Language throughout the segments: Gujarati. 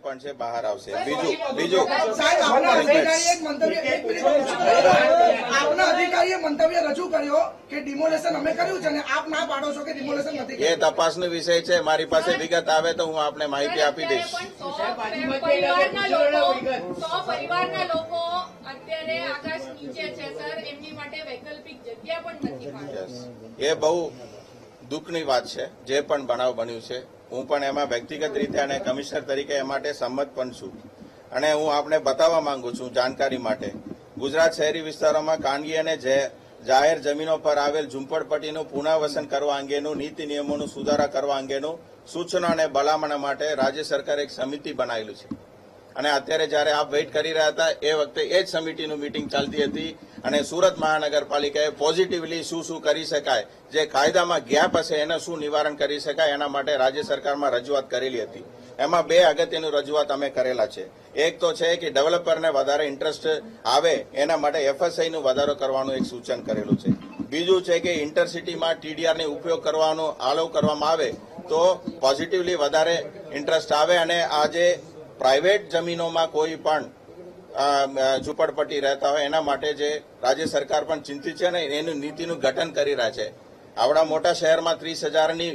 પણ છે બહાર આવશે. બીજું આપના અધિકારીએ મંતવ્ય રજૂ કર્યો કે ડિમોલેશન અમે કર્યું છે અને આપ ના પાડો છો કે ડિમોલેશન નથી. એ તપાસનો વિષય છે. મારી પાસે વિગત આવે તો હું આપને માહિતી આપી દઈશ. પરિવારના લોકો અત્યારે આકાશ નીચે છે સર, એમની માટે વૈકલ્પિક જગ્યા પણ નથી. એ બહુ દુઃખની વાત છે જે પણ બનાવ બન્યું છે. હું પણ એમાં વ્યક્તિગત રીતે અને કમિશનર તરીકે એ માટે સંમત પણ છું. અને હું આપને બતાવવા માંગુ છું જાણકારી માટે, ગુજરાત શહેરી વિસ્તારોમાં ખાનગી અને જાહેર જમીનો પર આવેલ ઝૂંપડપટ્ટીનું પુનઃવસન કરવા અંગેનું નીતિ નિયમોનું સુધારા કરવા અંગેનું સૂચનો અને ભલામણ માટે રાજ્ય સરકારે એક સમિતિ બનાવેલું છે. અને અત્યારે જયારે આપ વેઇટ કરી રહ્યા હતા એ વખતે એ જ સમિતિનું મીટિંગ ચાલતી હતી અને સુરત મહાનગરપાલિકાએ પોઝિટિવલી શું કરી શકાય, જે કાયદામાં ગેપ હશે એને શું નિવારણ કરી શકાય એના માટે રાજ્ય સરકારમાં રજૂઆત કરેલી હતી. એમાં બે અગત્યની રજૂઆત અમે કરેલા છે. એક તો છે કે ડેવલપરને વધારે ઇન્ટરેસ્ટ આવે એના માટે એફએસઆઈનું વધારો કરવાનું એક સૂચન કરેલું છે. બીજું છે કે ઇન્ટરસિટીમાં ટીડીઆરનો ઉપયોગ કરવાનો આલોવ કરવામાં આવે તો પોઝિટિવલી વધારે ઇન્ટરેસ્ટ આવે. અને આજે પ્રાઇવેટ જમીનોમાં કોઈ પણ ઝૂંપડપટ્ટી રહેતા હોય એના માટે જે રાજ્ય સરકાર પણ ચિંતિત છે ને એનું નીતિનું ગઠન કરી રહ્યા છે. આવડા મોટા શહેરમાં 30,000ની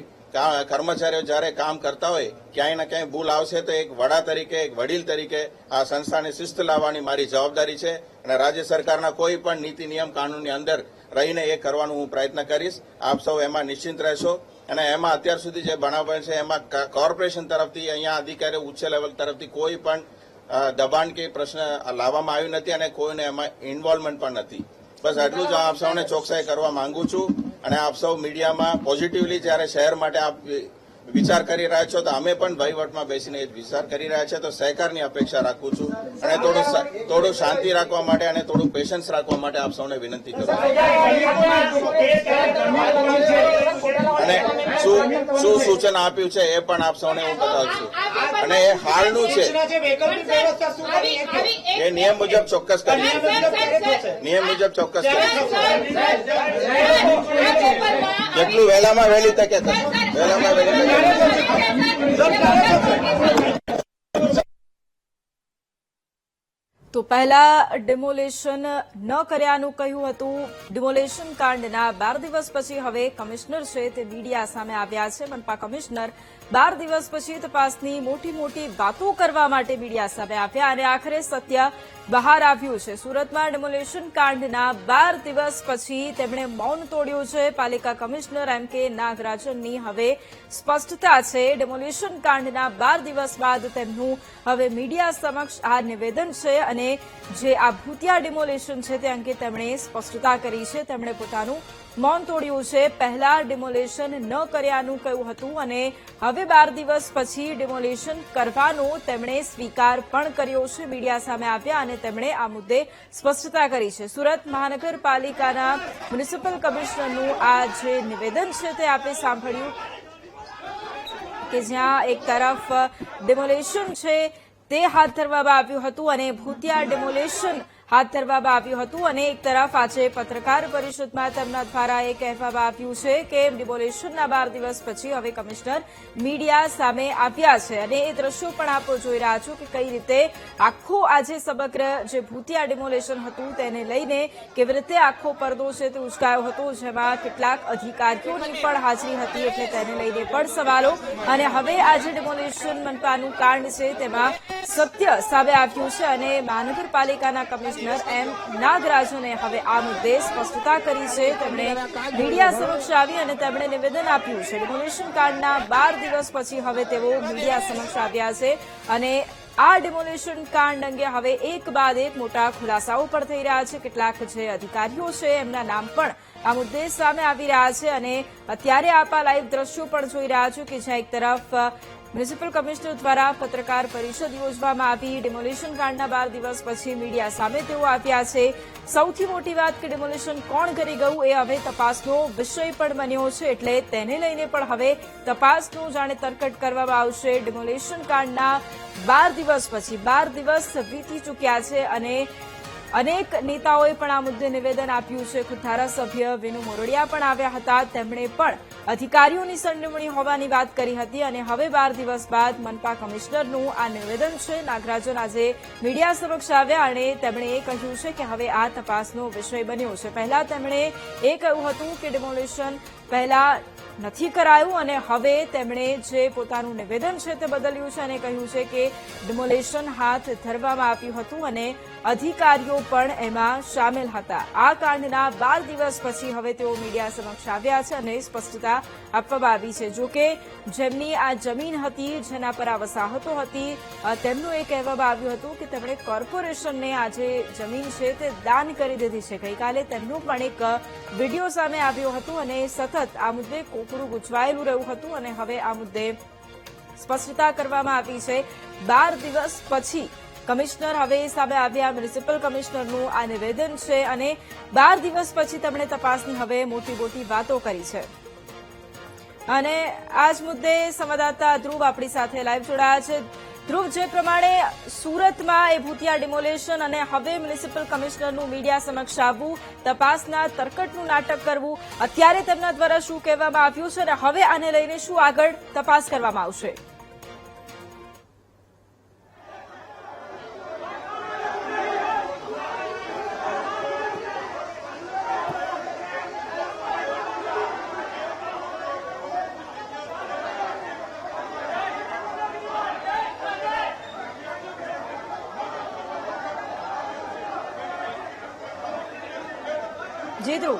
કર્મચારીઓ જયારે કામ કરતા હોય, ક્યાંય ને ક્યાંય ભૂલ આવશે તો એક વડા તરીકે, એક વડીલ તરીકે આ સંસ્થાને શિસ્ત લાવવાની મારી જવાબદારી છે. અને રાજ્ય સરકારના કોઈ પણ નીતિ નિયમ કાનૂનની અંદર રહીને એ કરવાનું હું પ્રયત્ન કરીશ. આપ સૌ એમાં નિશ્ચિંત રહેશો. અને એમાં અત્યાર સુધી જે બનાવ બન્યો છે એમાં કોર્પોરેશન તરફથી, અહીંયા અધિકારીઓ ઉચ્ચ લેવલ તરફથી કોઈ પણ દબાણ કે પ્રશ્ન લાવવામાં આવ્યું નથી અને કોઈને એમાં ઇન્વોલ્વમેન્ટ પણ નથી. બસ આટલું જ આપ સૌને ચોકસાઈ કરવા માંગુ છું. અને આપ સૌ મીડિયામાં પોઝિટિવલી જયારે શહેર માટે આપ વિચાર કરી રહ્યા છો તો અમે પણ વહીવટમાં બેસીને વિચાર કરી રહ્યા છે. તો સહકારની અપેક્ષા રાખું છું અને થોડું શાંતિ રાખવા માટે અને થોડું પેશન્સ રાખવા માટે આપ સૌને વિનંતી કરું અને શું સૂચન આપ્યું છે એ પણ આપ સૌને હું બતાવું છું. અને એ હાલનું છે એ નિયમ મુજબ ચોક્કસ કરીએ. નિયમ મુજબ ચોક્કસ જેટલું વહેલામાં વહેલી તકે વહેલામાં વહેલી તો પહેલા ડિમોલેશન ન કર્યાનું કહ્યું હતું. ડિમોલેશન કાંડના 12 દિવસ પછી હવે કમિશનર છે તે મીડિયા સામે આવ્યા છે. મનપા કમિશનર 12 દિવસ પછી તપાસની મોટી વાતો કરવા માટે મીડિયા સામે આવ્યા અને આખરે સત્ય બહાર આવ્યું છે. સુરતમાં ડિમોલેશન કાંડના 12 દિવસ પછી તેમણે મૌન તોડ્યું છે. પાલિકા કમિશનર એમ.કે. નાગરાજનની હવે સ્પષ્ટતા છે. ડિમોલેશન કાંડના 12 દિવસ બાદ તેમનું હવે મીડિયા સમક્ષ આ નિવેદન છે અને જે આ ભૂતિયા ડિમોલેશન છે તે અંગે તેમણે સ્પષ્ટતા કરી છે. તેમણે પોતાનું મૌન તોડ્યું છે. પહેલા ડિમોલેશન ન કર્યાનું કહ્યું હતું અને હવે 12 દિવસ પછી ડિમોલેશન કરવાનો તેમણે સ્વીકાર પણ કર્યો છે. મીડિયા સામે આવ્યા અને તેમણે આ મુદ્દે સ્પષ્ટતા કરી છે. સુરત મહાનગરપાલિકાના મ્યુનિસિપલ કમિશનરનું આ જે નિવેદન છે તે આપણે સાંભળ્યું કે જ્યાં એક તરફ ડિમોલેશન છે તે હાથ ધરવામાં આવ્યું હતું અને ભૂતિયા ડિમોલેશન હાથ ધરવામાં આવ્યું હતું અને એક તરફ આજે પત્રકાર પરિષદમાં તેમના દ્વારા એ કહેવામાં આવ્યું છે કે ડિમોલેશનના 12 દિવસ પછી હવે કમિશનર મીડિયા સામે આવ્યા છે અને એ દ્રશ્યો પણ આપ જોઈ રહ્યા છો કે કઈ રીતે આખું આજે સમગ્ર જે ભૂતિયા ડિમોલેશન હતું તેને લઈને કેવી રીતે આખો પડદો છે તે ઉચકાયો હતો, જેમાં કેટલાક અધિકારીઓની પણ હાજરી હતી એટલે તેને લઈને પણ સવાલો. અને હવે આજે ડિમોલેશન મનપાનું કાંડ છે તેમાં સત્ય સામે આવ્યું છે અને મહાનગરપાલિકાના કમિશનર એમ નાગરાજને હવે આ મુદ્દે સ્પષ્ટતા કરી છે. તેમણે મીડિયા સમક્ષ આવી અને તેમણે નિવેદન આપ્યું છે. ડિમોલેશન કાંડના 12 દિવસ પછી હવે તેઓ મીડિયા સમક્ષ આવ્યા છે અને આ ડિમોલેશન કાંડ અંગે હવે એક બાદ એક મોટા ખુલાસાઓ પણ થઈ રહ્યા છે. કેટલાક જે અધિકારીઓ છે એમના નામ પણ આ મુદ્દે સામે આવી રહ્યા છે અને અત્યારે આપ આ લાઈવ દ્રશ્યો પણ જોઈ રહ્યા છો કે જ્યાં એક તરફ મ્યુનિસિપલ કમિશનર દ્વારા પત્રકાર પરિષદ યોજવામાં આવી. ડિમોલેશન કાંડના 12 દિવસ પછી મીડિયા સામે તેઓ આવ્યા છે. સૌથી મોટી વાત કે ડિમોલેશન કોણ કરી ગયું એ હવે તપાસનો વિષય પણ બન્યો છે એટલે તેને લઈને પણ હવે તપાસનું જાણે તરકટ કરવામાં આવશે. ડિમોલેશન કાંડના 12 દિવસ પછી 12 દિવસ વીતી ચૂક્યા છે અને અનેક નેતાઓએ પણ આ મુદ્દે નિવેદન આપ્યું છે. ખુદ ધારાસભ્ય વિનુ મોરડિયા પણ આવ્યા હતા. તેમણે પણ અધિકારીઓની સંડોવણી હોવાની વાત કરી હતી અને હવે 12 દિવસ બાદ મનપા કમિશનરનું આ નિવેદન છે. નાગરાજન આજે મીડિયા સમક્ષ આવ્યા અને તેમણે એ કહ્યું છે કે હવે આ તપાસનો વિષય બન્યો છે. પહેલા તેમણે એ કહ્યું હતું કે ડિમોલિશન પહેલા નથી કરાયું અને હવે તેમણે જે પોતાનું નિવેદન છે તે બદલ્યું છે અને કહ્યું છે કે ડિમોલેશન હાથ ધરવામાં આવ્યું હતું અને અધિકારીઓ પણ એમાં સામેલ હતા. આ કાંડના 12 દિવસ પછી હવે તેઓ મીડિયા સમક્ષ આવ્યા છે અને સ્પષ્ટતા આપવામાં આવી છે. જોકે જેમની આ જમીન હતી, જેના પર આ વસાહતો હતી, તેમનું એ કહેવામાં આવ્યું હતું કે તેમણે કોર્પોરેશનને આ જે જમીન છે તે દાન કરી દીધી છે. ગઈકાલે તેમનું પણ એક વિડીયો સામે આવ્યો હતો અને સતત આ મુદ્દે કોકડું ગૂંચવાયેલું રહ્યું હતું અને હવે આ મુદ્દે સ્પષ્ટતા કરવામાં આવી છે. 12 દિવસ પછી કમિશનર હવે સામે આવ્યા. મ્યુનિસિપલ કમિશનરનું આ નિવેદન છે અને 12 દિવસ પછી તેમણે તપાસની હવે મોટી મોટી વાતો કરી છે. અને આ જ મુદ્દે સંવાદદાતા ધ્રુવ આપણી સાથે લાઈવ જોડાયા છે. ધ્રુવ, જે પ્રમાણે સુરતમાં એ ભૂતિયા ડિમોલેશન અને હવે મ્યુનિસિપલ કમિશનરનું મીડિયા સમક્ષ આવવું, તપાસના તરકટનું નાટક કરવું, અત્યારે તેમના દ્વારા શું કહેવામાં આવ્યું છે અને હવે આને લઈને શું આગળ તપાસ કરવામાં આવશે? જી ધ્રુવ.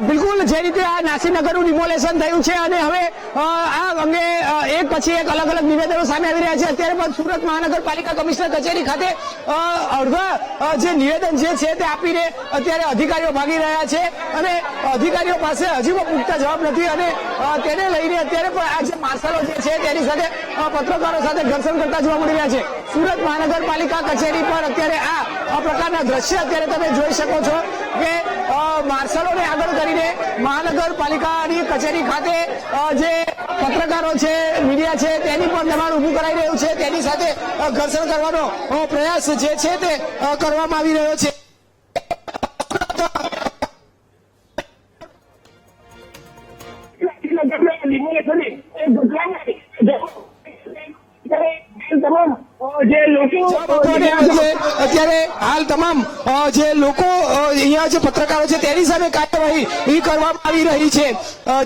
બિલકુલ જે રીતે આ નાસીનગરનું ડિમોલેશન થયું છે અને હવે આ અંગે એક પછી એક અલગ અલગ નિવેદનો સામે આવી રહ્યા છે. અત્યારે પણ સુરત મહાનગરપાલિકા કમિશનર કચેરી ખાતે અડધા જે નિવેદન જે છે તે આપીને અત્યારે અધિકારીઓ ભાગી રહ્યા છે અને અધિકારીઓ પાસે હજી પણ પૂરતા જવાબ નથી અને તેને લઈને અત્યારે પણ આ જે માર્શલો જે છે તેની સાથે પત્રકારો સાથે ઘર્ષણ કરતા જોવા મળી રહ્યા છે. સુરત મહાનગરપાલિકા કચેરી પર અત્યારે આ પ્રકારના દ્રશ્ય અત્યારે તમે જોઈ શકો છો કે માર્શલોને આગળ કરીને મહાનગરપાલિકાની કચેરી ખાતે જે પત્રકારો છે, મીડિયા છે, તેની પણ દબાણ ઉભું કરાઈ રહ્યું છે. તેની સાથે ઘર્ષણ કરવાનો પ્રયાસ જે છે તે કરવામાં આવી રહ્યો છે. અત્યારે હાલ તમામ જે લોકો અહીંયા જે પત્રકારો છે તેની સામે કાર્યવાહી કરવામાં આવી રહી છે.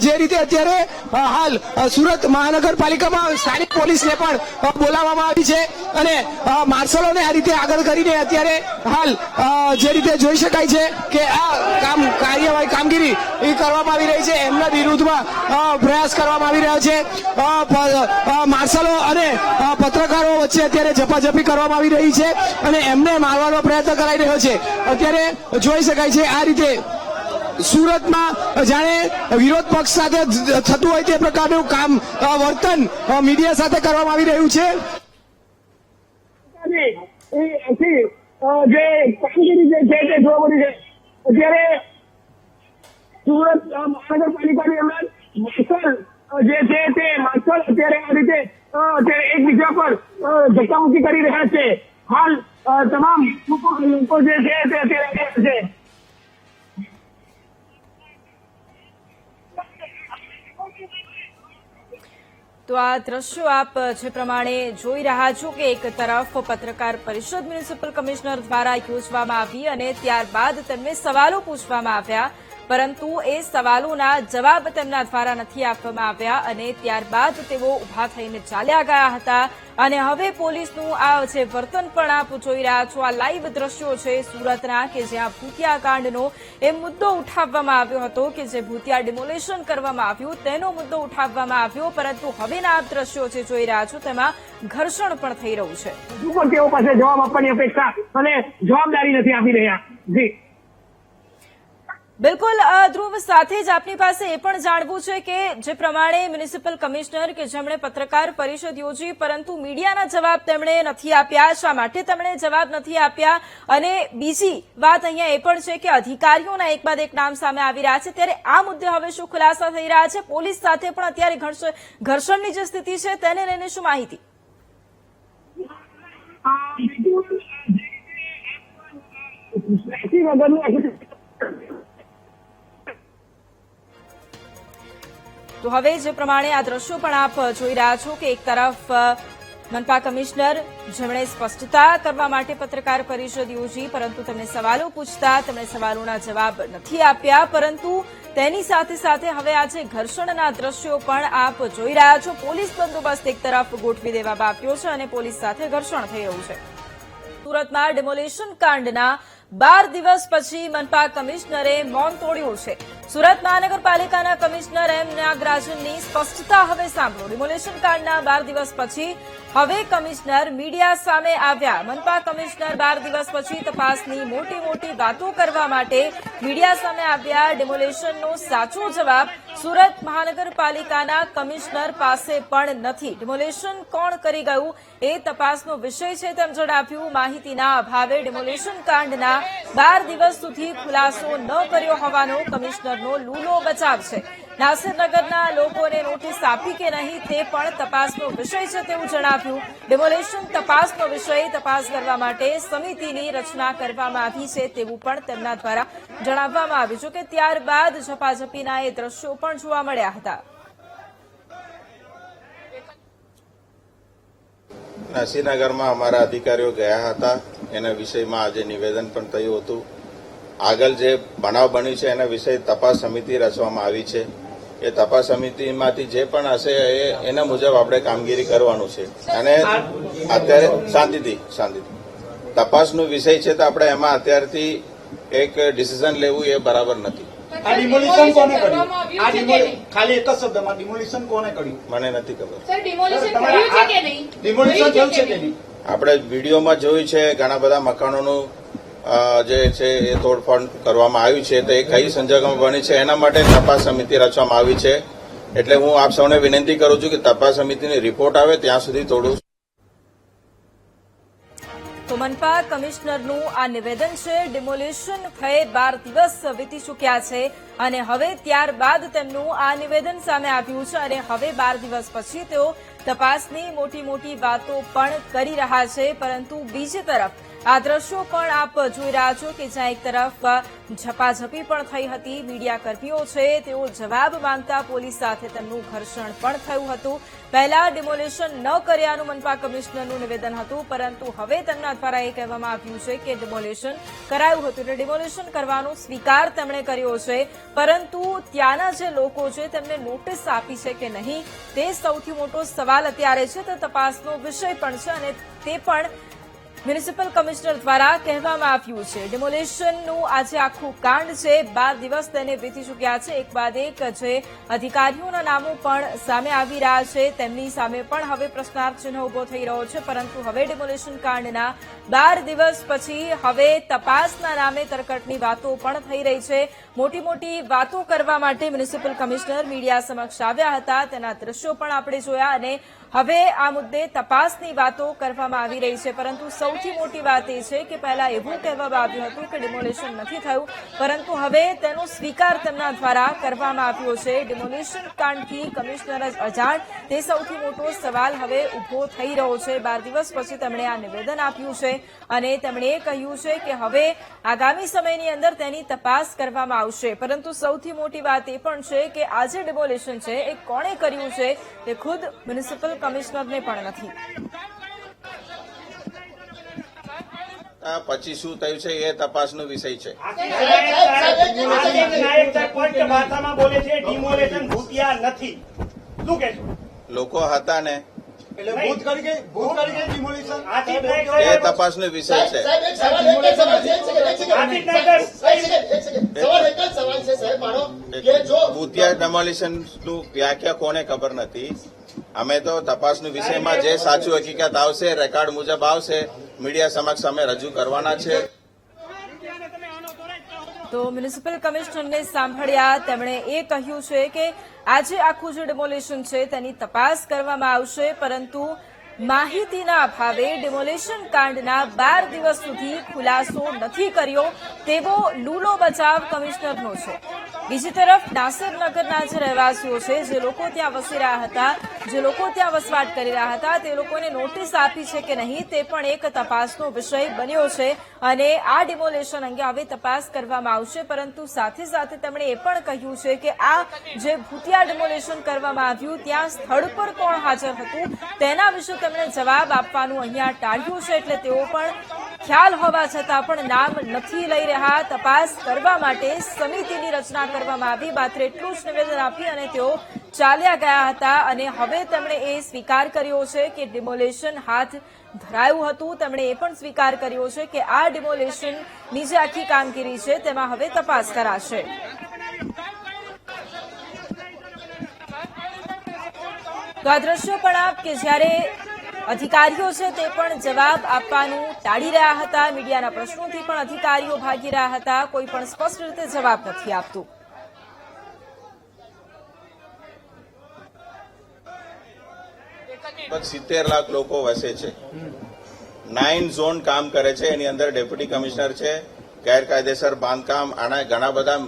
જે રીતે અત્યારે હાલ સુરત મહાનગરપાલિકામાં સ્થાનિક પોલીસને પણ બોલાવવામાં આવી છે અને માર્શલોને આ રીતે આગળ કરીને અત્યારે હાલ જે રીતે જોઈ શકાય છે કે આ કામગીરી કરવામાં આવી રહી છે. એમના વિરુદ્ધમાં પ્રયાસ કરવામાં આવી રહ્યો છે. માર્શલો અને પત્રકારો વચ્ચે અત્યારે ઝપાઝપી કરવામાં આવી રહી છે અને એમને મારવાનો પ્રયત્ન કરાઈ રહ્યો છે. અત્યારે જોઈ શકાય છે આ રીતે સુરતમાં જાણે વિરોધ પક્ષ સાથે થતું હોય તે પ્રકારનું વર્તન મીડિયા સાથે કરવામાં આવી રહ્યું છે. જે કામગીરી જે છે તે જોવા મળી છે. અત્યારે સુરત મહાનગરપાલિકાની અંદર માર્શલ જે છે તે માર્શલ અત્યારે આ રીતે અત્યારે એકબીજા પર ધક્કામુક્કી કરી રહ્યા છે. હાલ તમામ લોકો જે છે તે અત્યારે છે. તો આ દ્રશ્યો આપ જે પ્રમાણે જોઈ રહ્યા છો કે એક તરફ પત્રકાર પરિષદ મ્યુનિસિપલ કમિશનર દ્વારા યોજવામાં આવી અને ત્યારબાદ તેમને સવાલો પૂછવામાં આવ્યા, પરંતુ એ સવાલોના જવાબ તેમના દ્વારા નથી આપવામાં આવ્યા અને ત્યારબાદ તેઓ ઉભા થઈને ચાલ્યા ગયા હતા. અને હવે પોલીસનું આ જે વર્તન પણ આપ જોઈ રહ્યા છો, આ લાઈવ દ્રશ્યો છે સુરતના કે જ્યાં ભૂતિયા કાંડનો એ મુદ્દો ઉઠાવવામાં આવ્યો હતો કે જે ભૂતિયા ડિમોલેશન કરવામાં આવ્યું તેનો મુદ્દો ઉઠાવવામાં આવ્યો, પરંતુ હવેના આપ દ્રશ્યો જે જોઈ રહ્યા છો તેમાં ઘર્ષણ પણ થઈ રહ્યું છે. હજુ પણ તેઓ પાસે જવાબ આપવાની અપેક્ષા અને જવાબદારી નથી આપી રહ્યા. જી બિલકુલ ધ્રુવ, સાથે જ આપની પાસે એ પણ જાણવું છે કે જે પ્રમાણે મ્યુનિસિપલ કમિશનર કે જેમણે પત્રકાર પરિષદ યોજી પરંતુ મીડિયાના જવાબ તેમણે નથી આપ્યા, શા માટે તેમણે જવાબ નથી આપ્યા? અને બીજી વાત અહીંયા એ પણ છે કે અધિકારીઓના એક બાદ એક નામ સામે આવી રહ્યા છે, ત્યારે આ મુદ્દે હવે શું ખુલાસા થઈ રહ્યા છે? પોલીસ સાથે પણ અત્યારે ઘર્ષણની જે સ્થિતિ છે તેને લઈને શું માહિતી? તો હવે જે પ્રમાણે આ દ્રશ્યો પણ આપ જોઈ રહ્યા છો કે એક તરફ મનપા કમિશનર જેમણે સ્પષ્ટતા કરવા માટે પત્રકાર પરિષદ યોજી, પરંતુ તેમને સવાલો પૂછતા તેમણે સવાલોના જવાબ નથી આપ્યા. પરંતુ તેની સાથે સાથે હવે આજે ઘર્ષણના દ્રશ્યો પણ આપ જોઈ રહ્યા છો. પોલીસ બંદોબસ્ત એક તરફ ગોઠવી દેવામાં આવ્યો છે અને પોલીસ સાથે ઘર્ષણ થઈ રહ્યું છે. સુરતમાં ડિમોલેશન કાંડના 12 દિવસ પછી મનપા કમિશનરે મૌન તોડ્યું છે. સુરત મહાનગરપાલિકાના કમિશનર એમ નાગરાજનની સ્પષ્ટતા હવે સાંભળો. ડિમોલેશન કાંડના 12 દિવસ પછી હવે કમિશનર મીડિયા સામે આવ્યા. મનપા કમિશનર 12 દિવસ પછી તપાસની મોટી વાતો કરવા માટે મીડિયા સામે આવ્યા. ડિમોલેશનનો સાચો જવાબ સુરત મહાનગરપાલિકાના કમિશનર પાસે પણ નથી. ડિમોલેશન કોણ કરી ગયું એ તપાસનો વિષય છે તેમ જણાવ્યું. માહિતીના અભાવે ડિમોલેશન કાંડના 12 દિવસ સુધી ખુલાસો ન કર્યો હોવાનો કમિશનરનો લૂલો બચાવ છે. નાસિરનગરના લોકોને નોટિસ આપી કે નહીં તે પણ તપાસનો વિષય છે તેવું જણાવ્યું. ડિમોલેશન તપાસનો વિષય, તપાસ કરવા માટે સમિતિની રચના કરવામાં આવી છે તેવું પણ તેમના દ્વારા જણાવવામાં આવ્યું છે. કે ત્યારબાદ ઝપાઝપીના એ દ્રશ્યો પણ જોવા મળ્યા હતા. નરસિંહનગરમાં અમારા અધિકારીઓ ગયા હતા. એના વિષયમાં આજે નિવેદન પણ થયું હતું. આગળ જે બનાવ બન્યું છે એના વિષય તપાસ સમિતિ રચવામાં આવી છે. એ તપાસ સમિતિમાંથી જે પણ હશે એના મુજબ આપણે કામગીરી કરવાનું છે. અને અત્યારે શાંતિથી તપાસનો વિષય છે તો આપણે એમાં અત્યારથી એક ડિસિઝન લેવું એ બરાબર નથી. આ ડિમોલિશન કોને કર્યું? ખાલી એક જ શબ્દમાં ડિમોલિશન કોને કર્યું? મને નથી ખબર. સર, ડિમોલિશન થયું છે કે નહીં? ડિમોલિશન થયું છે કે નહીં? આપણે વિડીયોમાં જોયું છે ઘણા બધા મકાનોનું જે છે એ તોડફોડ કરવામાં આવ્યું છે. તો એ કઈ સંજોગોમાં બની છે એના માટે તપાસ સમિતિ રચવામાં આવી છે. એટલે હું આપ સૌને વિનંતી કરું છું કે તપાસ સમિતિની રિપોર્ટ આવે ત્યાં સુધી થોડું. તો મનપા કમિશનરનું આ નિવેદન છે. ડિમોલેશન થયે 12 દિવસ વીતી ચૂક્યા છે અને હવે ત્યારબાદ તેમનું આ નિવેદન સામે આવ્યું છે અને હવે 12 દિવસ પછી તેઓ તપાસની મોટી વાતો પણ કરી રહ્યા છે. પરંતુ બીજી તરફ આ દ્રશ્યો પણ આપ જોઈ રહ્યા છો કે જ્યાં એક તરફ ઝપાઝપી પણ થઈ હતી. મીડિયા કર્મીઓ છે તેઓ જવાબ માંગતા પોલીસ સાથે તેમનું ઘર્ષણ પણ થયું હતું. પહેલા ડિમોલેશન ન કર્યાનું મનપા કમિશનરનું નિવેદન હતું, પરંતુ હવે તેમના દ્વારા એ કહેવામાં આવ્યું છે કે ડિમોલેશન કરાયું હતું. એટલે ડિમોલેશન કરવાનો સ્વીકાર તેમણે કર્યો છે, પરંતુ ત્યાંના જે લોકો છે તેમને નોટિસ આપી છે કે નહીં તે સૌથી મોટો સવાલ અત્યારે છે. તો તપાસનો વિષય પણ છે અને તે પણ મ્યુનિસિપલ કમિશનર દ્વારા કહેવામાં આવ્યું છે. ડિમોલેશનનું આજે આખું કાંડ છે. 12 દિવસ તેને વીતી ચૂક્યા છે. એક બાદ એક જે અધિકારીઓના નામો પણ સામે આવી રહ્યા છે તેમની સામે પણ હવે પ્રશ્નાર્થ ચિહ્ન ઉભો થઈ રહ્યો છે. પરંતુ હવે ડિમોલેશન કાંડના 12 દિવસ પછી હવે તપાસના નામે તરકટની વાતો પણ થઈ રહી છે. મોટી વાતો કરવા માટે મ્યુનિસિપલ કમિશનર મીડિયા સમક્ષ આવ્યા હતા. તેના દ્રશ્યો પણ આપણે જોયા અને હવે આ મુદ્દે તપાસની વાતો કરવામાં આવી રહી છે. પરંતુ સૌથી મોટી વાત એ છે કે પહેલા એવું કહેવામાં આવ્યું હતું કે ડિમોલેશન નથી થયું, પરંતુ હવે તેનો સ્વીકાર તેમના દ્વારા કરવામાં આવ્યો છે. ડિમોલેશન કાંડથી કમિશનર જ અજાણ તે સૌથી મોટો સવાલ હવે ઉભો થઈ રહ્યો છે. 12 દિવસ પછી તેમણે આ નિવેદન આપ્યું છે અને તેમણે એ કહ્યું છે કે હવે આગામી સમયની અંદર તેની તપાસ કરવામાં આવશે. પરંતુ સૌથી મોટી વાત એ પણ છે કે આ જે ડિમોલેશન છે એ કોણે કર્યું છે તે ખુદ મ્યુનિસિપલ કમિશનરને પણ નથી. પછી શું થયું છે એ તપાસનો વિષય છે. ભાષામાં બોલે છે ડિમોલેશન ભૂતિયા નથી. શું કહેશો? લોકો હતા ને એટલે ભૂત કરી ગઈ ડિમોલિશન એ તપાસનો વિષય છે. ભૂતિયા ડેમોલિશનનું વ્યાખ્યા કોને ખબર નથી. અમે તો તપાસનો વિષયમાં જે સાચું હકીકત આવશે રેકોર્ડ મુજબ આવશે મીડિયા સમક્ષ અમે રજૂ કરવાના છે. તો મ્યુનિસિપલ કમિશનરને સાંભળ્યા તેમણે એ કહ્યું છે કે આજે આખું જે ડિમોલેશન છે તેની તપાસ કરવામાં આવશે, પરંતુ માહિતીના અભાવે ડિમોલેશન કાંડના 12 દિવસ સુધી ખુલાસો નથી કર્યો તેવો લૂલો બચાવ કમિશનરનો છે. બીજી તરફ નાસિરનગરના જે રહેવાસીઓ છે, જે લોકો ત્યાં વસી રહ્યા હતા જે લોકો ત્યાં વસવાટ કરી રહ્યા હતા તે લોકોને નોટિસ આપી છે કે નહીં તે પણ એક તપાસનો વિષય બન્યો છે અને આ ડિમોલેશન અંગે હવે તપાસ કરવામાં આવશે. પરંતુ સાથે સાથે તેમણે એ પણ કહ્યું છે કે આ જે ભૂતિયા ડિમોલેશન કરવામાં આવ્યું ત્યાં સ્થળ પર કોણ હાજર હતું તેના વિશે તેમણે જવાબ આપવાનું અહીંયા ટાળ્યું છે. એટલે તેઓ પણ ખ્યાલ હોવા છતાં પણ નામ નથી લઈ રહ્યા. તપાસ કરવા માટે સમિતિની રચના કરવામાં આવી. માત્ર એટલું જ નિવેદન આપી અને તેઓ ચાલ્યા ગયા હતા અને હવે તેમણે એ સ્વીકાર કર્યો છે કે ડિમોલેશન હાથ ધરાયું હતું. તેમણે એ પણ સ્વીકાર કર્યો છે કે આ ડિમોલેશનની જે આખી કામગીરી છે તેમાં હવે તપાસ કરાશે. તો આ દ્રશ્યો પણ આપ કે જ્યારે અધિકારીઓ છે તે પણ જવાબ આપવાનું ટાળી રહ્યા હતા. મીડિયાના પ્રશ્નોથી પણ અધિકારીઓ ભાગી રહ્યા હતા. કોઈ પણ સ્પષ્ટ રીતે જવાબ નથી આપતું. લગભગ 70 લાખ લોકો વસે છે. 9 ઝોન કામ કરે છે. એની અંદર ડેપ્યુટી કમિશનર છે. ગેરકાયદેસર બાંધકામ આના ઘણા બધા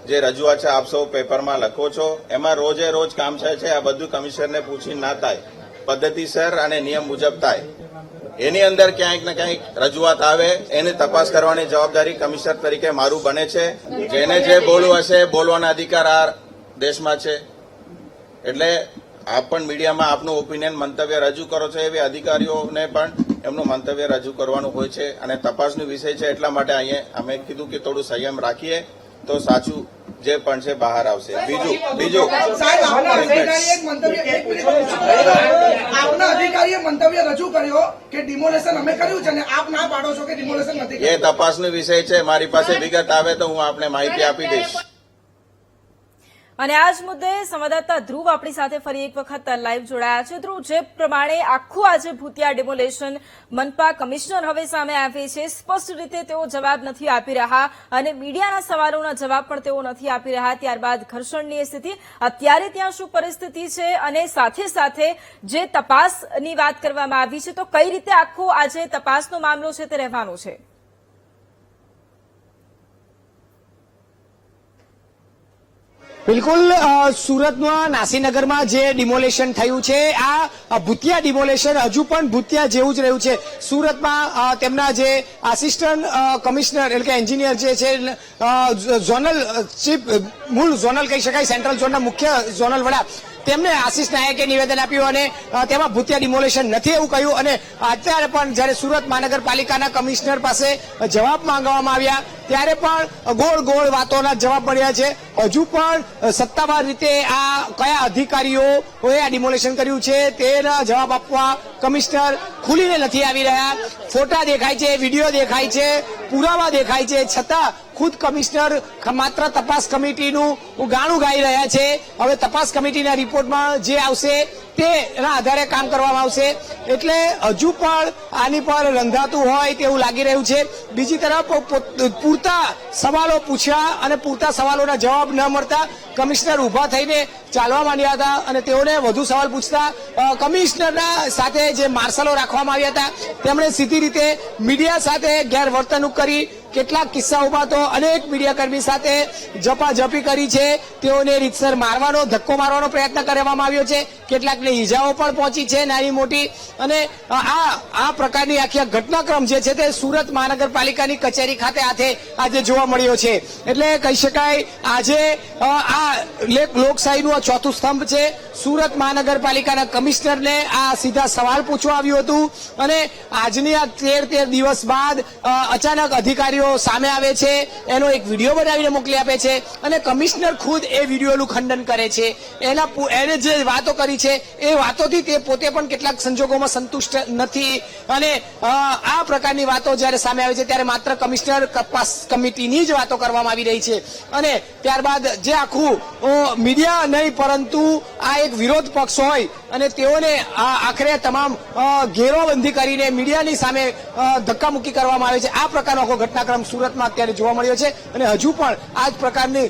જે રજૂઆત છે આપ સૌ પેપરમાં લખો છો એમાં રોજે રોજ કામ થાય છે. આ બધું કમિશનરને પૂછીને ના થાય, પદ્ધતિસર અને નિયમ મુજબ થાય. એની અંદર ક્યાંક ને ક્યાંક રજૂઆત આવે એની તપાસ કરવાની જવાબદારી કમિશનર તરીકે મારું બને છે. જેને જે બોલવું હશે બોલવાના અધિકાર આ દેશમાં છે. એટલે આપ પણ મીડિયામાં આપનું ઓપિનિયન મંતવ્ય રજૂ કરો છો એવી અધિકારીઓને પણ એમનું મંતવ્ય રજૂ કરવાનું હોય છે અને તપાસનો વિષય છે. એટલા માટે અહીંયા અમે કીધું કે થોડું સંયમ રાખીએ તો સાચું જે પણ છે બહાર આવશે. બીજું સાહેબ, આપના અધિકારીએ એક મંતવ્ય એક મિનિટ આપના અધિકારીએ મંતવ્ય રજૂ કર્યો કે ડિમોલેશન અમે કર્યું છે અને આપ ના પાડો છો કે ડિમોલેશન નથી એ કર્યું. તપાસનો વિષય છે. મારી પાસે વિગત આવે તો હું આપને માહિતી આપી દઈશ. અને આ જ મુદ્દે સંવાદદાતા ધ્રુવ આપણી સાથે ફરી એક વખત લાઈવ જોડાયા છે. ધ્રુવ, જે પ્રમાણે આખું આજે ભૂતિયા ડિમોલેશન મનપા કમિશનર હવે સામે આવે છે, સ્પષ્ટ રીતે તેઓ જવાબ નથી આપી રહ્યા અને મીડિયાના સવાલોના જવાબ પણ તેઓ નથી આપી રહ્યા. ત્યારબાદ ઘર્ષણની સ્થિતિ, અત્યારે ત્યાં શું પરિસ્થિતિ છે અને સાથે સાથે જે તપાસની વાત કરવામાં આવી છે તો કઈ રીતે આખો આજે તપાસનો મામલો છે તે રહેવાનો છે? બિલકુલ, સુરતમાં નાસીનગરમાં જે ડિમોલેશન થયું છે આ ભૂતિયા ડિમોલેશન હજુ પણ ભૂતિયા જેવું જ રહ્યું છે. સુરતમાં તેમના જે આસિસ્ટન્ટ કમિશનર એટલે કે એન્જિનિયર જે છે ઝોનલ ચીફ, મૂળ ઝોનલ કહી શકાય, સેન્ટ્રલ ઝોનના મુખ્ય ઝોનલ વડા, તેમને આશિષ નાયકે નિવેદન આપ્યું અને તેમાં ભૂતિયા ડિમોલેશન નથી એવું કહ્યું. અને અત્યારે પણ જ્યારે સુરત મહાનગરપાલિકાના કમિશનર પાસે જવાબ માંગવામાં આવ્યા ત્યારે પણ ગોળ ગોળ વાતોના જવાબ મળ્યા છે. હજુ પણ સત્તાવાર રીતે આ કયા અધિકારીઓએ આ ડિમોલેશન કર્યું છે તેના જવાબ આપવા કમિશનર ખુલીને નથી આવી રહ્યા. ફોટા દેખાય છે, વિડીયો દેખાય છે, પુરાવા દેખાય છે, છતાં ખુદ કમિશનર માત્ર તપાસ કમિટીનું ગાણું ગાઈ રહ્યા છે. હવે તપાસ કમિટીના રિપોર્ટમાં જે આવશે તેના આધારે કામ કરવામાં આવશે. એટલે હજુ પણ આની પર રંધાતું હોય તેવું લાગી રહ્યું છે. બીજી તરફ પૂરતા સવાલો પૂછ્યા અને પૂરતા સવાલોના જવાબ ન મળતા કમિશનર ઉભા થઈને ચાલવા માંડ્યા હતા અને તેઓને વધુ સવાલ પૂછતા કમિશનરના સાથે જે માર્શલો રાખવામાં આવ્યા હતા તેમણે સીધી રીતે મીડિયા સાથે ગેરવર્તણૂક કરી. કેટલાક કિસ્સાઓમાં તો અનેક મીડિયાકર્મી સાથે ઝપાઝપી કરી છે. તેઓને રીતસર મારવાનો, ધક્કો મારવાનો પ્રયત્ન કરવામાં આવ્યો છે. કેટલાકને ઈજાઓ પણ પહોંચી છે નાની મોટી. અને આ પ્રકારની આખી ઘટનાક્રમ જે છે તે સુરત મહાનગરપાલિકાની કચેરી ખાતે આજે જોવા મળ્યો છે. એટલે કહી શકાય આજે આ લોકશાહીનું આ ચોથું સ્તંભ છે. સુરત મહાનગરપાલિકાના કમિશનરને આ સીધા સવાલ પૂછવા આવ્યું હતું અને આજની આ 13 દિવસ બાદ અચાનક અધિકારીઓ સામે આવે છે, એનો એક વિડીયો બનાવીને મોકલી આપે છે અને કમિશનર ખુદ એ વિડીયોનું ખંડન કરે છે. એને જે વાતો કરી છે એ વાતોથી તે પોતે પણ કેટલાક સંજોગોમાં સંતુષ્ટ નથી. અને આ પ્રકારની વાતો જ્યારે સામે આવે છે ત્યારે માત્ર કમિશનર તપાસ કમિટીની જ વાતો કરવામાં આવી રહી છે. અને ત્યારબાદ જે આખું મીડિયા નહીં પરંતુ આ એક વિરોધ પક્ષ હોય અને તેઓને આખરે તમામ ઘેરોબંધી કરીને મીડિયાની સામે ધક્કામુક્કી કરવામાં આવે છે. આ પ્રકારનો આખો ઘટનાક્રમ સુરતમાં અત્યારે જોવા મળ્યો છે અને હજુ પણ આ જ પ્રકારની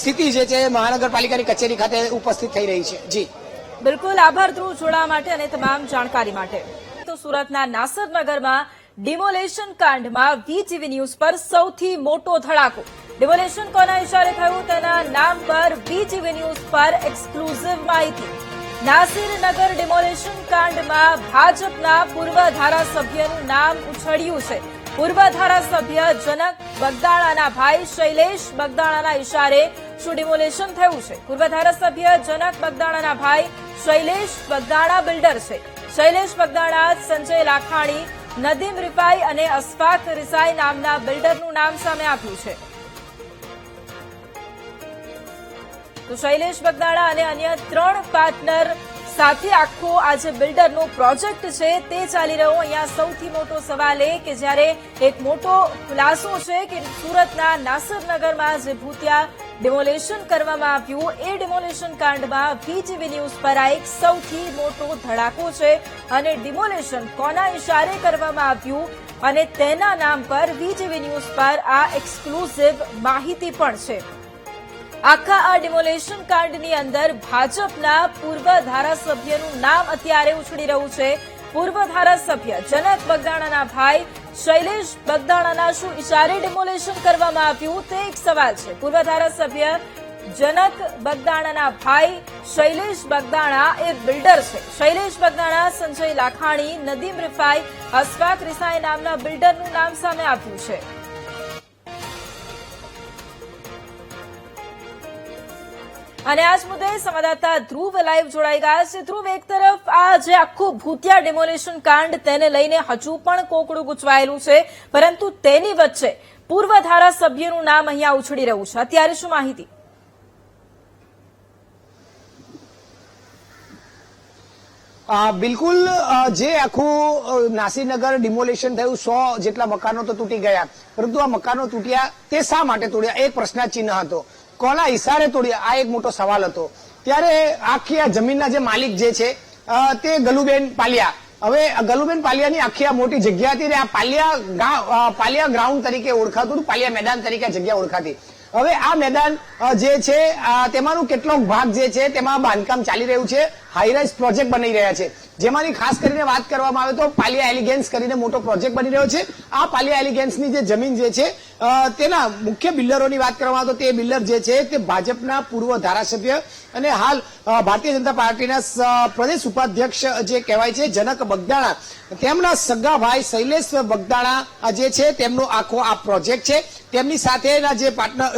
સ્થિતિ જે છે મહાનગરપાલિકાની કચેરી ખાતે ઉપસ્થિત થઈ રહી છે. જી બિલકુલ, આભાર ધ્રુવ જોડાવા માટે અને તમામ જાણકારી માટે. તો સુરતના નાસરનગરમાં ડિમોલેશન કાંડમાં વીટીવી ન્યૂઝ પર સૌથી મોટો ધડાકો. ડિમોલેશન કોના ઇશારે થયું તેના નામ પર વીટીવી ન્યૂઝ પર એક્સક્લુઝિવ માહિતી. નાસિરનગર ડિમોલેશન કાંડમાં ભાજપના પૂર્વ ધારાસભ્યનું નામ ઉછળ્યું છે. પૂર્વ ધારાસભ્ય જનક બગદાણાના ભાઈ શૈલેષ બગદાણાના ઇશારે શું ડિમોલેશન થયું છે? પૂર્વ ધારાસભ્ય જનક બગદાણાના ભાઈ શૈલેષ બગદાણા બિલ્ડર છે. શૈલેષ બગદાણા, સંજય લાખાણી, નદીમ રિફાઈ અને અશફાક રિસાઈ નામના બિલ્ડરનું નામ સામે આવ્યું છે. તો શૈલેષ બગદાણા અને અન્ય 3 પાર્ટનર સાથે આખો આ જે બિલ્ડરનો પ્રોજેક્ટ છે તે ચાલી રહ્યો. અહીંયા સૌથી મોટો સવાલ એ કે જ્યારે એક મોટો ખુલાસો છે કે સુરતના નાસિરનગરમાં જે ભૂતિયા ડિમોલેશન કરવામાં આવ્યું એ ડિમોલેશન કાંડમાં વીટીવી ન્યૂઝ પર આ એક સૌથી મોટો ધડાકો છે અને ડિમોલેશન કોના ઇશારે કરવામાં આવ્યું અને તેના નામ પર વીટીવી ન્યૂઝ પર આ એક્સક્લુઝિવ માહિતી પણ છે. આખા આ ડિમોલેશન કાંડની અંદર ભાજપના પૂર્વ ધારાસભ્યનું નામ અત્યારે ઉછળી રહ્યું છે. પૂર્વ ધારાસભ્ય જનક બગદાણાના ભાઈ શૈલેષ બગદાણાના શું ઇશારે ડિમોલેશન કરવામાં આવ્યું તે એક સવાલ છે. પૂર્વ ધારાસભ્ય જનક બગદાણાના ભાઈ શૈલેષ બગદાણા એ બિલ્ડર છે. શૈલેષ બગદાણા, સંજય લાખાણી, નદીમ રિફાઈ, અશફાક રિસાઈ નામના બિલ્ડરનું નામ સામે આવ્યું છે. અને આજ મુદ્દે સંવાદદાતા ધ્રુવ લાઈવ જોડાઈ ગયા છે. ધ્રુવ, એક તરફ આ જે આખું ભૂતિયા ડિમોલેશન કાંડ તેને લઈને હજુ પણ કોકડું ગૂંચવાયેલું છે, પરંતુ તેની વચ્ચે પૂર્વ ધારાસભ્યનું નામ અહીંયા ઉછળી રહ્યું છે. અત્યારે શું માહિતી? બિલકુલ, જે આખું નાસિરનગર ડિમોલેશન થયું 100 જેટલા મકાનો તો તૂટી ગયા, પરંતુ આ મકાનો તૂટ્યા તે શા માટે તૂટ્યા એક પ્રશ્નાચિહ્ન હતો. કોના ઇશારે તોડ્યા આ એક મોટો સવાલ હતો. ત્યારે આખી આ જમીનના જે માલિક જે છે તે ગલુબેન પાલિયા. હવે ગલુબેન પાલિયાની આખી આ મોટી જગ્યા હતી ને આ પાલિયા ગ્રાઉન્ડ તરીકે ઓળખાતું હતું, પાલિયા મેદાન તરીકે જગ્યા ઓળખાતી. હવે આ મેદાન જે છે તેમાંનું કેટલોક ભાગ જે છે તેમાં બાંધકામ ચાલી રહ્યું છે, હાઈરાઇઝ પ્રોજેક્ટ બની રહ્યા છે. જેમાંની ખાસ કરીને વાત કરવામાં આવે તો પાલિયા એલિગેન્સ કરીને મોટો પ્રોજેક્ટ બની રહ્યો છે. આ પાલિયા એલિગેન્સની જે જમીન જે છે તેના મુખ્ય બિલ્ડરોની વાત કરવામાં આવે તો તે બિલ્ડર જે છે તે ભાજપના પૂર્વ ધારાસભ્ય અને હાલ ભારતીય જનતા પાર્ટીના પ્રદેશ ઉપાધ્યક્ષ જે કહેવાય છે જનક બગદાણા, તેમના સગા ભાઈ શૈલેષ બગદાણા જે છે તેમનો આખો આ પ્રોજેક્ટ છે. તેમની સાથેના જે પાર્ટનર,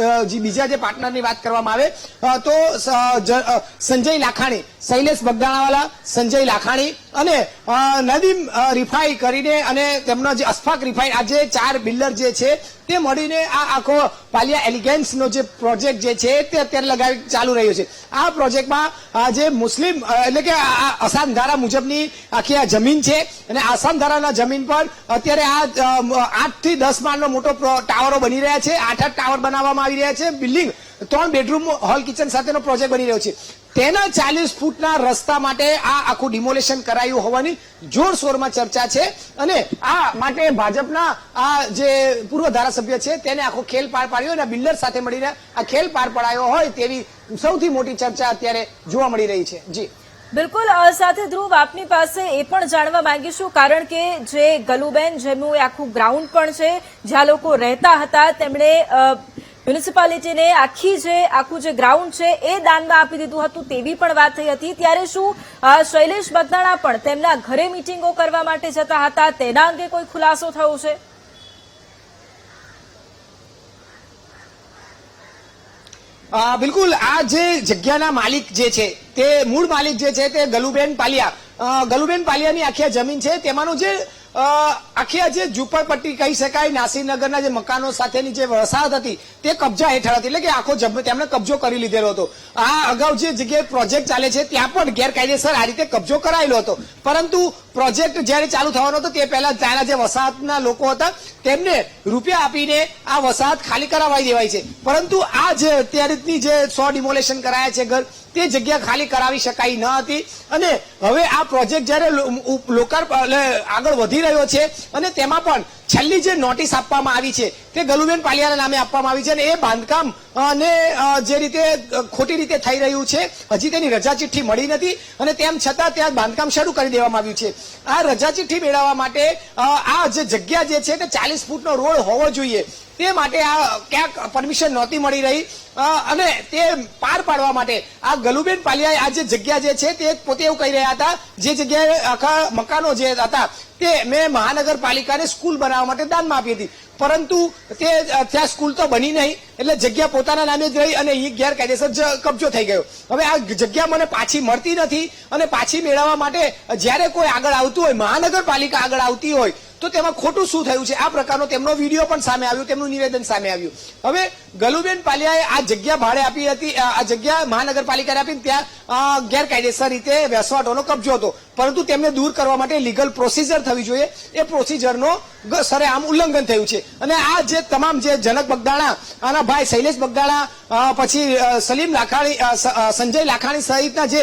બીજા જે પાર્ટનરની વાત કરવામાં આવે તો સંજય લાખાણી, શૈલેષ બગદાણાવાલા, સંજય લાખાણી અને નદીમ રિફાઈ કરીને અને તેમનો જે અશફાક રિફાઈ, આ જે 4 બિલ્ડર જે છે તે મળીને આ આખો પાલિયા એલિગેન્સનો જે પ્રોજેક્ટ જે છે તે અત્યારે લગાવી ચાલુ રહ્યો છે. આ પ્રોજેક્ટમાં જે મુસ્લિમ એટલે કે આસામ ધારા મુજબની આખી આ જમીન છે અને આસામ ધારાના જમીન પર અત્યારે આ 8 થી 10 માળનો મોટો ટાવરો બની રહ્યા છે. 8 ટાવર બનાવવામાં આવી રહ્યા છે. બિલ્ડિંગ 3 બેડરૂમ, હોલ, કિચન સાથેનો પ્રોજેક્ટ બની રહ્યો છે. તેના 40 ફૂટના રસ્તા માટે આ આખું ડિમોલેશન કરાયું હોવાની જોરશોરમાં ચર્ચા છે અને આ માટે ભાજપના આ જે પૂર્વ ધારાસભ્ય છે તેને આખો ખેલ પાર પાડ્યો અને બિલ્ડર સાથે મળીને આ ખેલ પાર પડાયો હોય તેવી સૌથી મોટી ચર્ચા અત્યારે જોવા મળી રહી છે. જી બિલકુલ. સાથે ધ્રુવ, આપની પાસે એ પણ જાણવા માંગીશું, કારણ કે જે ગલુબેન જેમનું આખું ગ્રાઉન્ડ પણ છે જ્યાં લોકો રહેતા હતા, તેમણે મ્યુનિસિપાલિટીને આખું જે ગ્રાઉન્ડ છે એ દાનમાં આપી દીધું હતું તેવી પણ વાત થઈ હતી. ત્યારે શું શૈલેષ બગદાણા પણ તેમના ઘરે મીટિંગો કરવા માટે જતા હતા, તેના અંગે કોઈ ખુલાસો થયો છે? બિલકુલ, આ જે જગ્યાના માલિક જે છે તે મૂળ માલિક જે છે તે ગલુબેન પાલિયા. ગલુબેન પાલિયાની આખી જમીન છે તેમાંનું જે આખી જે ઝૂંપડપટ્ટી કહી શકાય, નાસિરનગરના જે મકાનો સાથેની જે વસાહત હતી તે કબજા હેઠળ હતી, એટલે કે આખો તેમણે કબજો કરી લીધેલો હતો. આ અગાઉ જે જગ્યાએ પ્રોજેક્ટ ચાલે છે ત્યાં પણ ગેરકાયદેસર આ રીતે કબજો કરાયેલો હતો, પરંતુ પ્રોજેક્ટ જયારે ચાલુ થવાનો હતો તે પહેલા ત્યાંના જે વસાહતના લોકો હતા તેમને રૂપિયા આપીને આ વસાહત ખાલી કરાવાઈ દેવાય છે. પરંતુ આ જે અત્યારેની જે 100 ડિમોલેશન કરાયા છે ઘર, તે જગ્યા ખાલી કરાવી શકાઈ ન હતી અને હવે આ પ્રોજેક્ટ જયારે આગળ વધી રહ્યો છે અને તેમાં પણ છેલ્લી જે નોટિસ આપવામાં આવી છે તે ગલુબેન પાલિયાના નામે આપવામાં આવી છે અને એ બાંધકામ અને જે રીતે ખોટી રીતે થઈ રહ્યું છે હજી તેની રજા ચિઠ્ઠી મળી નથી અને તેમ છતાં ત્યાં બાંધકામ શરૂ કરી દેવામાં આવ્યું છે. આ રજા ચિઠ્ઠી મેળવવા માટે આ જે જગ્યા જે છે તે 40 ફૂટનો રોડ હોવો જોઈએ તે માટે આ ક્યાંક પરમિશન નહોતી મળી રહી અને તે પાર પાડવા માટે આ ગલુબેન પાલિયાએ આ જે જગ્યા જે છે તે પોતે એવું કહી રહ્યા હતા, જે જગ્યાએ આખા મકાનો જે હતા તે મેં મહાનગરપાલિકાને સ્કૂલ બનાવવા માટે દાનમાં આપી હતી, પરંતુ તે ત્યાં સ્કૂલ તો બની નહીં, એટલે જગ્યા પોતાના નામે જ રહી અને એ ગેરકાયદેસર કબજો થઈ ગયો. હવે આ જગ્યા મને પાછી મળતી નથી અને પાછી મેળવવા માટે જ્યારે કોઈ આગળ આવતું હોય, મહાનગરપાલિકા આગળ આવતી હોય તો તેમાં ખોટું શું થયું છે, આ પ્રકારનો તેમનો વિડીયો પણ સામે આવ્યો, તેમનું નિવેદન સામે આવ્યું. હવે ગલુબેન પાલિયાએ આ જગ્યા ભાડે આપી હતી, આ જગ્યા મહાનગરપાલિકાને આપી, ત્યાં ગેરકાયદેસર રીતે વસવાટોનો કબજો હતો, પરંતુ તેમને દૂર કરવા માટે લીગલ પ્રોસિજર થવી જોઈએ, એ પ્રોસિજરનો સરેઆમ ઉલ્લંઘન થયું છે. અને આ જે તમામ જે જનક બગદાણા, આના ભાઈ શૈલેષ બગદાણા, પછી સલીમ લાખાણી, સંજય લાખાણી સહિતના જે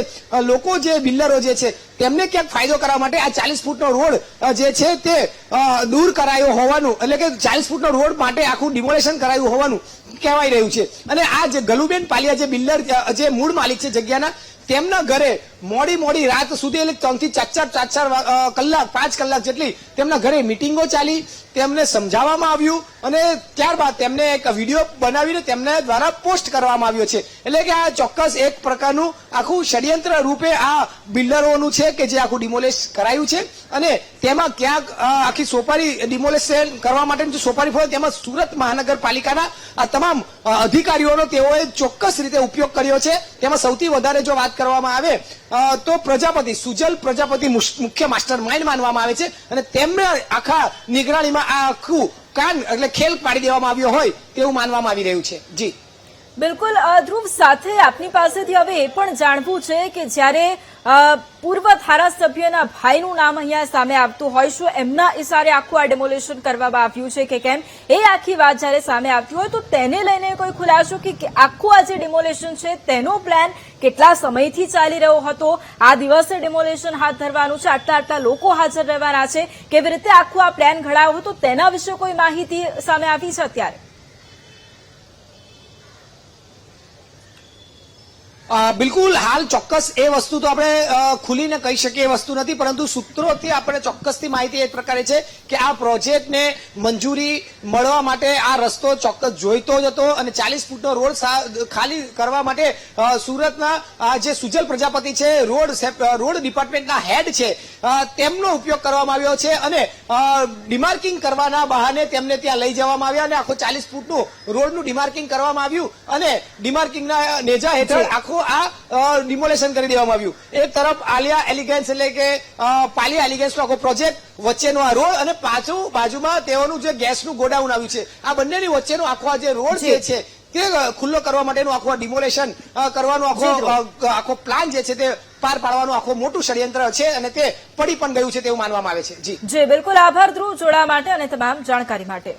લોકો, જે બિલ્ડરો જે છે, તેમને ક્યાંક ફાયદો કરવા માટે આ 40 ફૂટનો રોડ જે છે તે દૂર કરાયો હોવાનું, એટલે કે 40 ફૂટનો રોડ માટે આખું ડિમોલેશન કરાયું હોવાનું કહેવાય રહ્યું છે. અને આ જે ગલુબેન પાલિયા જે બિલ્ડર, જે મૂળ માલિક છે જગ્યાના, તેમના ઘરે મોડી રાત સુધી, એટલે 3 થી 4 કલાક 5 કલાક જેટલી તેમના ઘરે મિટિંગો ચાલી, તેમને સમજાવવામાં આવ્યું અને ત્યારબાદ તેમને એક વિડીયો બનાવીને તેમને દ્વારા પોસ્ટ કરવામાં આવ્યો છે. એટલે કે આ ચોક્કસ એક પ્રકારનું આખું ષડયંત્ર રૂપે આ બિલ્ડરોનું છે કે જે આખું ડિમોલેશ કરાયું છે. અને તેમાં ક્યાંક આખી સોપારી ડિમોલેશન કરવા માટેની જે સોપારી ફળે, તેમાં સુરત મહાનગરપાલિકાના આ તમામ અધિકારીઓનો તેઓએ ચોક્કસ રીતે ઉપયોગ કર્યો છે. તેમાં સૌથી વધારે જો વાત કરવામાં આવે તો પ્રજાપતિ, સુજલ પ્રજાપતિ મુખ્ય માસ્ટર માઇન્ડ માનવામાં આવે છે અને તેમને આખા નિગરાણીમાં આ આખું કાન એટલે ખેલ પાડી દેવામાં આવ્યો હોય તેવું માનવામાં આવી રહ્યું છે. જી બિલકુલ ધ્રુવ, સાથે આપની પાસેથી હવે એ પણ જાણવું છે કે જ્યારે પૂર્વ ધારાસભ્યના ભાઈનું નામ અહીંયા સામે આવતું હોય, શું એમના ઇશારે આખું આ ડેમોલેશન કરવામાં આવ્યું છે કે કેમ, એ આખી વાત જ્યારે સામે આવતી હોય તો તેને લઈને કોઈ ખુલાસો કે આખું આ જે ડેમોલેશન છે તેનો પ્લાન કેટલા સમયથી ચાલી રહ્યો હતો, આ દિવસે ડેમોલેશન હાથ ધરવાનું છે, આટલા લોકો હાજર રહેવાના છે, કેવી રીતે આખું આ પ્લાન ઘડાયો હતો, તેના વિશે કોઈ માહિતી સામે આવી છે અત્યારે? બિલકુલ હાલ ચોક્કસ એ વસ્તુ તો આપણે ખુલીને કહી શકીએ એ વસ્તુ નથી, પરંતુ સૂત્રોથી આપણે ચોક્કસથી માહિતી એ પ્રકારે છે કે આ પ્રોજેક્ટને મંજૂરી મળવા માટે આ રસ્તો ચોક્કસ જોઈતો જ હતો અને 40 ફૂટનો રોડ ખાલી કરવા માટે સુરતના જે સુજલ પ્રજાપતિ છે, રોડ ડિપાર્ટમેન્ટના હેડ છે, તેમનો ઉપયોગ કરવામાં આવ્યો છે અને ડિમાર્કિંગ કરવાના બહાને તેમને ત્યાં લઈ જવામાં આવ્યા અને આખો 40 ફૂટનું રોડનું ડિમાર્કિંગ કરવામાં આવ્યું અને ડિમાર્કિંગના નેજા હેઠળ આખું આ ડિમોલેશન કરી દેવામાં આવ્યું. એક તરફ આલિયા એલિગન્સ એટલે કે પાલિયા એલિગન્સનો આખો પ્રોજેક્ટ, વચ્ચેનો આ રોડ અને બાજુમાં તેઓનું જે ગેસનું ગોડાઉન આવ્યું છે, આ બંનેની વચ્ચેનો આખો આ જે રોડ જે છે તે ખુલ્લો કરવા માટેનું આખું ડિમોલેશન કરવાનો આખો પ્લાન જે છે તે પાર પાડવાનું આખું મોટું ષડયંત્ર છે અને તે પડી પણ ગયું છે તેવું માનવામાં આવે છે. જી બિલકુલ, આભાર ધ્રુવ જોડાવા માટે અને તમામ જાણકારી માટે.